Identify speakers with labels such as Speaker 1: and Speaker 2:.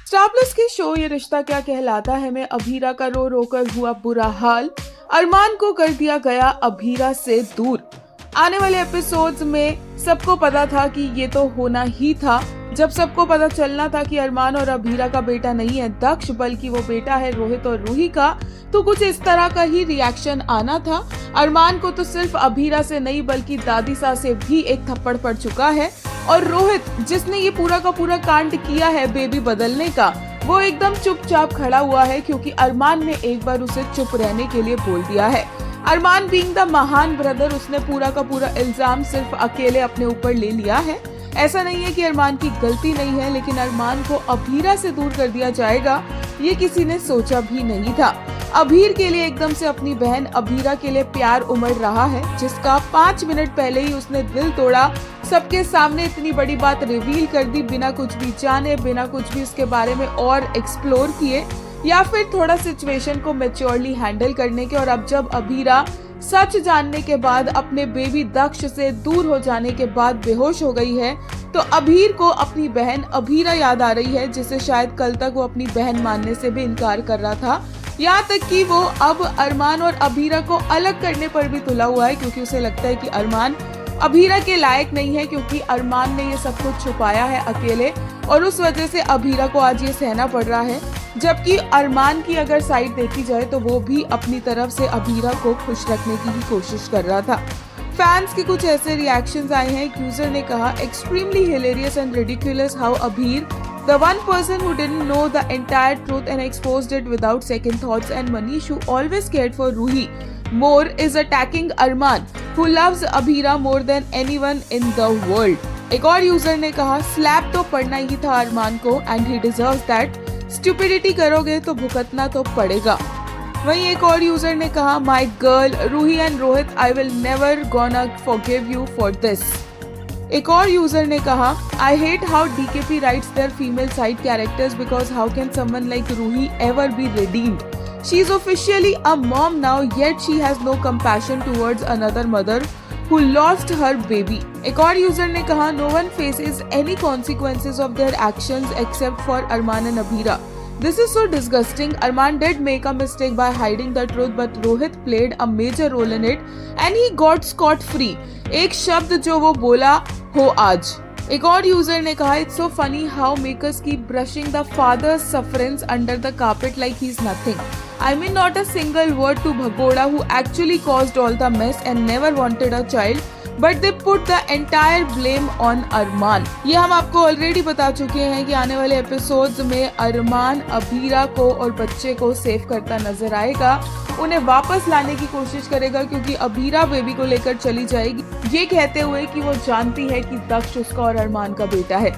Speaker 1: Star plus के show ये रिश्ता क्या कहलाता है में अभीरा का रो रो कर हुआ बुरा हाल। अरमान को कर दिया गया अभीरा से दूर। आने वाले एपिसोड्स में सबको पता था कि ये तो होना ही था। जब सबको पता चलना था कि अरमान और अभीरा का बेटा नहीं है दक्ष, बल्कि वो बेटा है रोहित और रूही का, तो कुछ इस तरह का ही रिएक्शन आना था। अरमान को तो सिर्फ अभीरा से नहीं बल्कि दादी सा से भी एक थप्पड़ पड़ चुका है, और रोहित जिसने ये पूरा का पूरा कांड किया है बेबी बदलने का, वो एकदम चुपचाप खड़ा हुआ है क्योंकि अरमान ने एक बार उसे चुप रहने के लिए बोल दिया है। अरमान बीइंग द महान ब्रदर, उसने पूरा का पूरा इल्जाम सिर्फ अकेले अपने ऊपर ले लिया है। ऐसा नहीं है कि अरमान की गलती नहीं है, लेकिन अरमान को अभीरा से दूर कर दिया जाएगा ये किसी ने सोचा भी नहीं था। अभीर के लिए एकदम से अपनी बहन अभीरा के लिए प्यार उमड़ रहा है, जिसका 5 मिनट पहले ही उसने दिल तोड़ा। सबके सामने इतनी बड़ी बात रिवील कर दी बिना कुछ भी जाने, बिना कुछ भी उसके बारे में और एक्सप्लोर किए या फिर थोड़ा सिचुएशन को मैच्योरली हैंडल करने के। और अब जब अभीरा सच जानने के बाद, अपने बेबी दक्ष से दूर हो जाने के बाद बेहोश हो गई है, तो अभीर को अपनी बहन अभीरा याद आ रही है, जिसे शायद कल तक वो अपनी बहन मानने से भी इनकार कर रहा था। यहाँ तक कि वो अब अरमान और अभीरा को अलग करने पर भी तुला हुआ है, क्योंकि उसे लगता है कि अरमान अभीरा के लायक नहीं है, क्योंकि अरमान ने ये सब कुछ छुपाया है अकेले, और उस वजह से अभीरा को आज ये सहना पड़ रहा है। जबकि अरमान की अगर साइड देखी जाए तो वो भी अपनी तरफ से अभीरा को खुश रखने की ही कोशिश कर रहा था। फैंस के कुछ ऐसे रिएक्शंस आए हैं। एक यूजर ने कहा, extremely hilarious and ridiculous how Abhir, the one person who didn't know the entire truth and exposed it without second thoughts, and Manish, who always cared for Ruhi more, is attacking Arman, who loves Abhira more than anyone in the world. एक और user ने कहा, slab तो पड़ना ही था अरमान को, and he deserves that. Stupidity करोगे तो भुगतना तो पड़ेगा। वहीं एक और यूजर ने कहा, my girl Ruhi and Rohit, I will never gonna forgive you for this. एक और यूजर ने कहा, I hate how DKP writes their female side characters because how can someone like Ruhi ever be redeemed? She is officially a mom now, yet she has no compassion towards another mother who lost her baby. एक और user ने कहा, no one faces any consequences of their actions except for Arman and Abhira. This is so disgusting. Arman did make a mistake by hiding the truth, but Rohit played a major role in it and he got scot free. एक शब्द जो वो बोला हो आज। एक और user ने कहा, it's so funny how makers keep brushing the father's sufferance under the carpet like he's nothing. I mean, not a single word to Bhagoda, who actually caused all the mess and never wanted a child, but they put the entire blame on Arman. ये हम आपको already बता चुके हैं कि आने वाले episodes में अरमान अभीरा को और बच्चे को सेव करता नजर आएगा, उन्हें वापस लाने की कोशिश करेगा, क्योंकि अभीरा बेबी को लेकर चली जाएगी ये कहते हुए कि वो जानती है कि दक्ष उसका और अरमान का बेटा है।